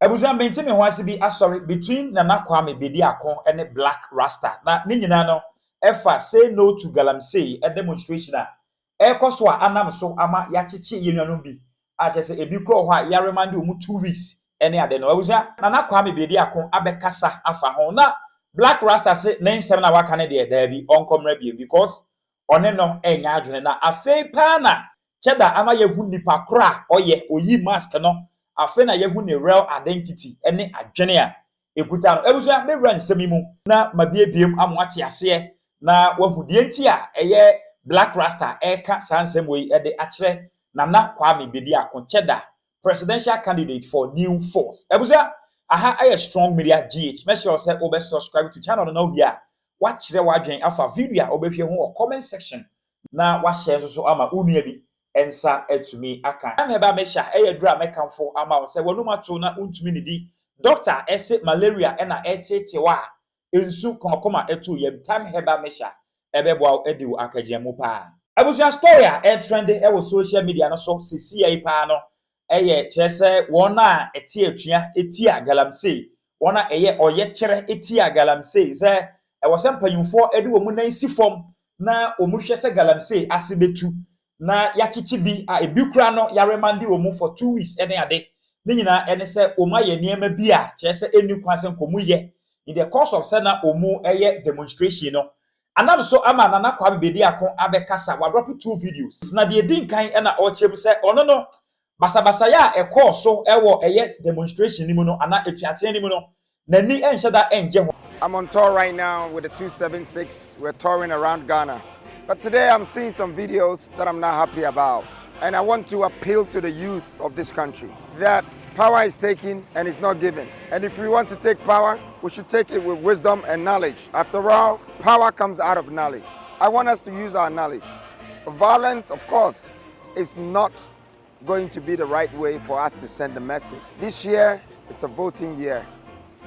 Ebuza maintain me wants to be sorry between Nana Kwame Bediako and Blakk Rasta. Na Ninano Efa say no to Galamsey a demonstration. Ekoswa anam so ama yachichi yenyanumbi. I just say ebi kro hwa yaremandi omu 2 weeks any ade no. Ebuza Nana Kwame Bediako abekasa afa ho na Blakk Rasta say na nsem na waka ne de there bi onkomra bi because one no enya adwene na afei pa na Cheddar ama yehu nipa kra oye oyi mask no afe na yehu ne real identity ene adwene a ekuta no ebuso me ran semimu na mabiebiem amwate ase na wahudie nti a eye Blakk Rasta eka sansem we ede akere Nana Kwame Bediako Cheddar presidential candidate for New Force. Ebuso aha aye strong media GH make sure say obe subscribe to channel no bia wa kire wadwen afa video obehwe ho comment section na wa share so ama unua bi ensa etumi aka am heba mesha eyadura mekanfo ama wo se wonumato na untumi nidi doctor ese malaria ena etetewa ensu konkoma etu yem time heba mesha ebebo ediwo akagemu pa abusia story a trend e social media no so sisi pa no eye chese wona eti atua eti Galamsey wona eye oye kire eti Galamsey se e wo se mpanyumfo ediwo mu nan sifom na omuhwe se Galamsey asibetu na yachichi bi a ebikura no yaremandi omu for 2 weeks ene ade ne nyina ene se omu aye niema bi a chese enu kwanse nkomu ye in the course of sana omu eye demonstration no anam so ama Nana Kwame Bediako abekasa wa drop 2 videos na de din kan ena o chem se ono no basabasa ya e course so ewo eye demonstration ni mu no ana etuate ni mu no nani enhyeda enje ho. I'm on tour right now with the 276. We're touring around Ghana. But today I'm seeing some videos that I'm not happy about. And I want to appeal to the youth of this country that power is taken and it's not given. And if we want to take power, we should take it with wisdom and knowledge. After all, power comes out of knowledge. I want us to use our knowledge. Violence, of course, is not going to be the right way for us to send a message. This year is a voting year.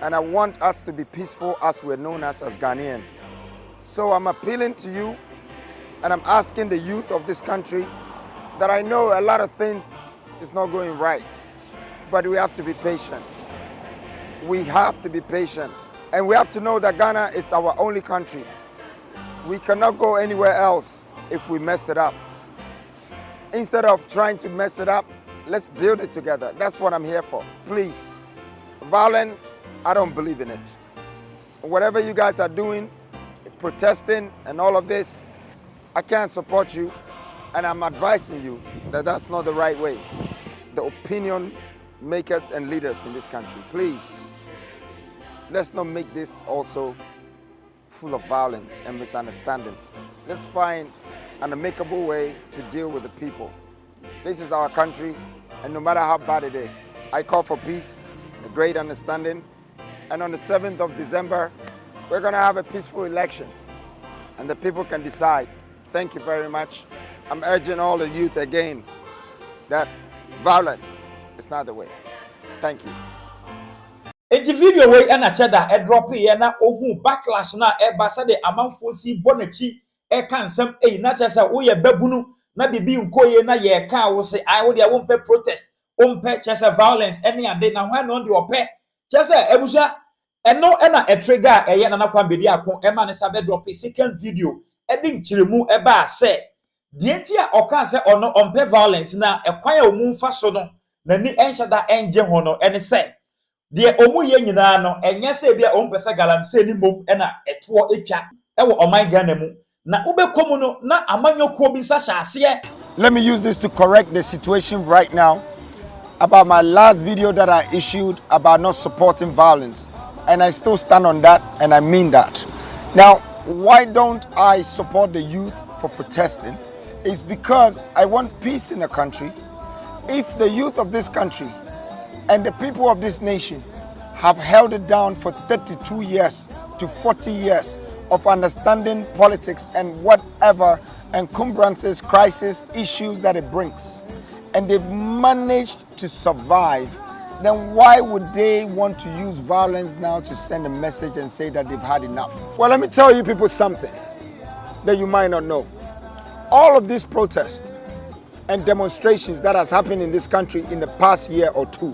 And I want us to be peaceful as we're known as Ghanaians. So I'm appealing to you and I'm asking the youth of this country that I know a lot of things is not going right, but we have to be patient. We have to be patient. And we have to know that Ghana is our only country. We cannot go anywhere else if we mess it up. Instead of trying to mess it up, let's build it together. That's what I'm here for. Please, violence, I don't believe in it. Whatever you guys are doing, protesting and all of this, I can't support you, and I'm advising you that that's not the right way. It's the opinion makers and leaders in this country. Please, let's not make this also full of violence and misunderstanding. Let's find an amicable way to deal with the people. This is our country, and no matter how bad it is, I call for peace, a great understanding, and on the 7th of December, we're going to have a peaceful election, and the people can decide. Thank you very much. I'm urging all the youth again that violence is not the way. Thank you. Enti video we na Cheddar e drop ye na ohu backlash na e basa de amanfo si bonachi e kan sam e na chesa wo ye babunu na bibi nkoye na ye ka wo se ai wo de wo mpe protest wo mpe chesa violence any ade na hwan no de ope chesa ebusa eno na e trigger e ye Nana Kwame Bediako e ma ne sa be drop second video e din chiremu e ba se die enti a oka se ono ompe violence na e kwan a omu mfa so no na ni enhyada enje ho no ene se de omu ye nyina no enye se bia ompesa Galamsey ni mom ena eto etwa e wo oman Ghana mu na ubekomu no na amanyoko bi sa hyase. Let me use this to correct the situation right now about my last video that I issued about not supporting violence, and I still stand on that and I mean that. Now, why don't I support the youth for protesting? It's because I want peace in the country. If the youth of this country and the people of this nation have held it down for 32 years to 40 years of understanding politics and whatever encumbrances, crisis, issues that it brings, and they've managed to survive, then why would they want to use violence now to send a message and say that they've had enough? Well, let me tell you people something that you might not know. All of these protests and demonstrations that has happened in this country in the past year or two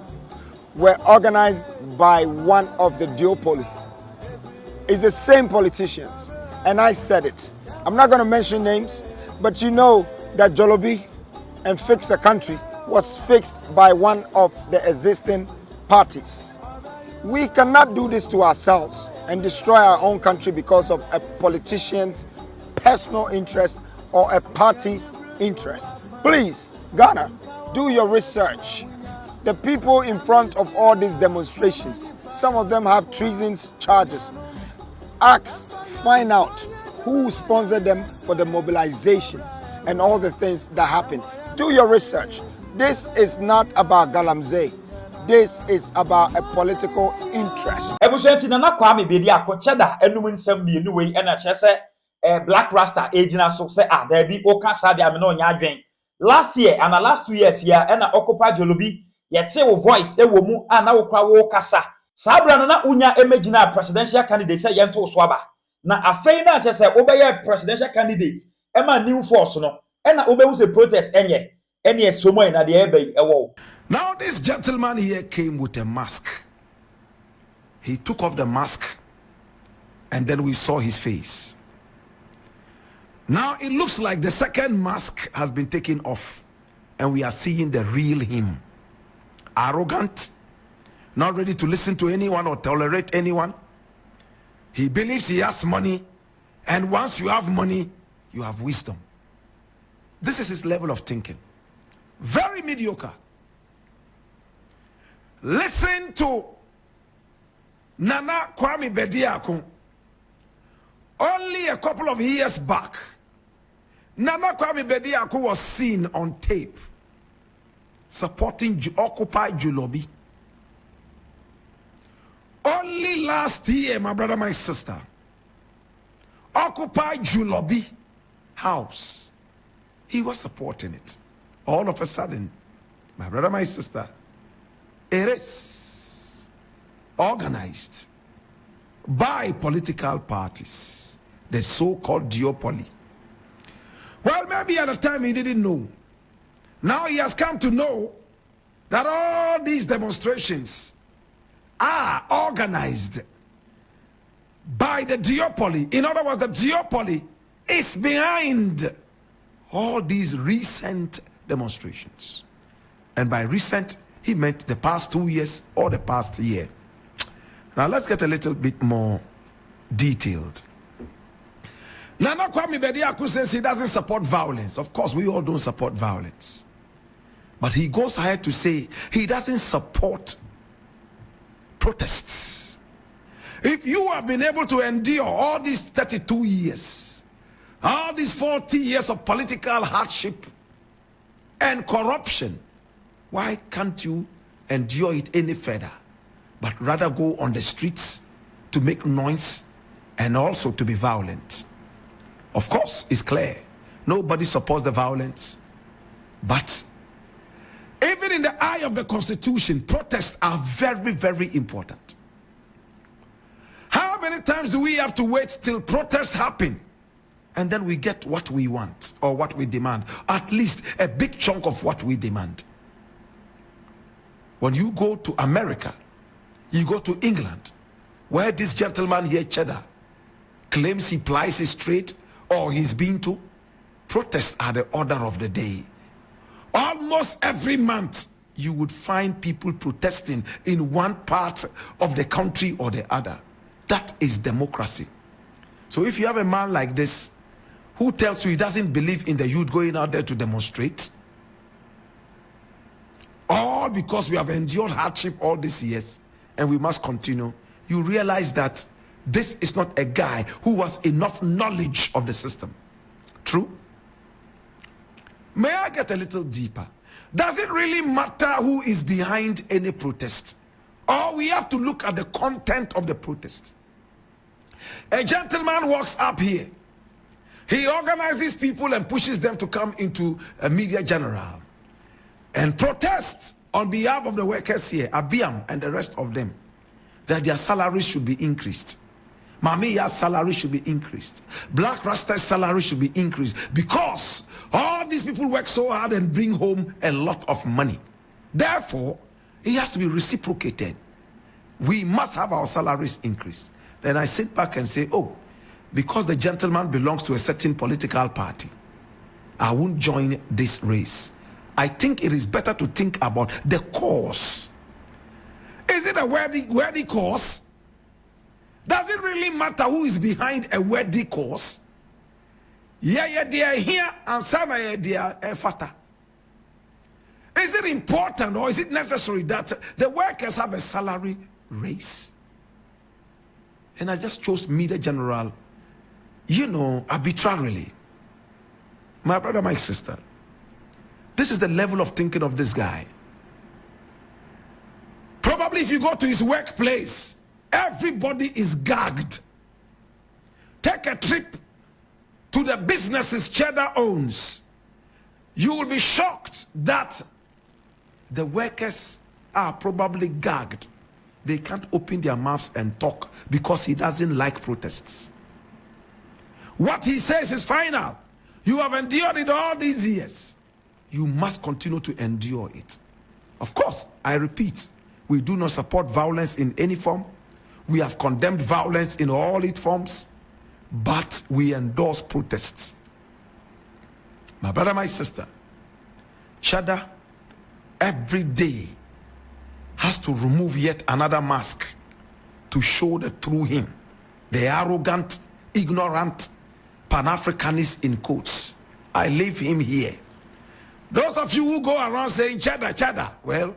were organized by one of the duopoly. It's the same politicians. And I said it. I'm not going to mention names, but you know that Jolobi and Fix the Country was fixed by one of the existing parties. We cannot do this to ourselves and destroy our own country because of a politician's personal interest or a party's interest. Please, Ghana, do your research. The people in front of all these demonstrations, some of them have treason charges. Ask, find out who sponsored them for the mobilizations and all the things that happen. Do your research. This is not about Galamsey. This is about a political interest. Ebushenti na kwame bedi akọ Cheddar enum nsam mienu wei na chese Blakk Rasta ejina so say there be oka sa de amena onya adwen. Last year and the last 2 years here na occupy Jolobi yete wo voice e wo mu na wo kwa wo kasa. Sabra na unya emegina presidential candidate say yento so aba. Na afei na chese obeye presidential candidate ema new force no na obehu say protest enye somo na de ebe ewo. Now this gentleman here came with a mask. He took off the mask and then we saw his face. Now it looks like the second mask has been taken off and we are seeing the real him. Arrogant, not ready to listen to anyone or tolerate anyone. He believes he has money, and once you have money, you have wisdom. This is his level of thinking. Very mediocre. Listen to Nana Kwame Bediako. Only a couple of years back, Nana Kwame Bediako was seen on tape supporting Occupy Jolobi. Only last year, my brother, my sister, Occupy Jolobi house, he was supporting it. All of a sudden, my brother, my sister, it is organized by political parties, the so-called duopoly. Well, maybe at the time he didn't know. Now he has come to know that all these demonstrations are organized by the duopoly. In other words, the duopoly is behind all these recent demonstrations. And by recent, he meant the past 2 years or the past year. Now let's get a little bit more detailed. Nana Kwame Bediako says he doesn't support violence. Of course, we all don't support violence. But he goes ahead to say he doesn't support protests. If you have been able to endure all these 32 years, all these 40 years of political hardship and corruption, why can't you endure it any further, but rather go on the streets to make noise and also to be violent? Of course, it's clear. Nobody supports the violence. But even in the eye of the Constitution, protests are very, very important. How many times do we have to wait till protests happen and then we get what we want or what we demand? At least a big chunk of what we demand. When you go to America, you go to England, where this gentleman here, Cheddar, claims he plies his trade or he's been to, protests are the order of the day. Almost every month, you would find people protesting in one part of the country or the other. That is democracy. So if you have a man like this who tells you he doesn't believe in the youth going out there to demonstrate, all because we have endured hardship all these years and we must continue, you realize that this is not a guy who has enough knowledge of the system. True? May I get a little deeper? Does it really matter who is behind any protest? Or we have to look at the content of the protest? A gentleman walks up here. He organizes people and pushes them to come into a media general and protests on behalf of the workers here, Abiam and the rest of them, that their salaries should be increased. Mamiya's salary should be increased. Blakk Rasta's salary should be increased, because all these people work so hard and bring home a lot of money. Therefore, It has to be reciprocated. We must have our salaries increased. Then I sit back and say, oh, because the gentleman belongs to a certain political party, I won't join this race. I think it is better to think about the cause. Is it a worthy cause? Does it really matter who is behind a worthy cause? Yeah, they are here and some they are fata. Is it important or is it necessary that the workers have a salary raise? And I just chose Media General, arbitrarily. My brother, my sister, this is the level of thinking of this guy. Probably if you go to his workplace, everybody is gagged. Take a trip to the businesses Cheddar owns. You will be shocked that the workers are probably gagged. They can't open their mouths and talk because he doesn't like protests. What he says is final. You have endured it all these years. You must continue to endure it. Of course, I repeat, we do not support violence in any form. We have condemned violence in all its forms, but we endorse protests. My brother, my sister, Cheddar every day has to remove yet another mask to show the true him, the arrogant, ignorant Pan-Africanist in quotes. I leave him here. Those of you who go around saying Cheddar, well,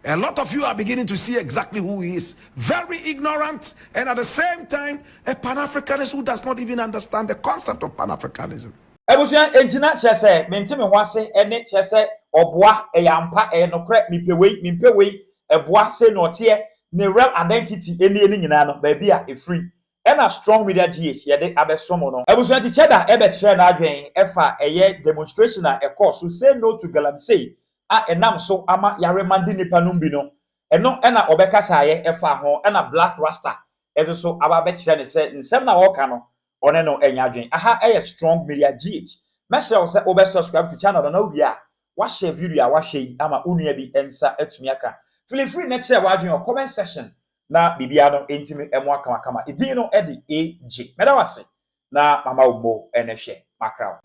a lot of you are beginning to see exactly who he is. Very ignorant, and at the same time, a Pan-Africanist who does not even understand the concept of Pan-Africanism. Ebusia entina chese mentime ho ase ene chese oboa eyampa enokre mipewei eboa se no tie ne real identity eni nyina no ba bia e free ena strong media GH yede abesomo no ebusia ti Cheddar ebe kire na adwen efa eye demonstration a course so say no to Galamsey a enam so ama yare mandi nipa no bi no eno ena obekasa aye efa ho ena Blakk Rasta ezo so aba be kire ne se nsem na wo ka no one no enya adwen aha eye strong media GH mesha wo se obe subscribe to channel na obi a wa share video a wa share ama onua bi ensa atumi aka feel free next share wa adwen or comment section na bibia no entimi emo aka makama edin no e de AJ meda wase na mama umo ene hwe makra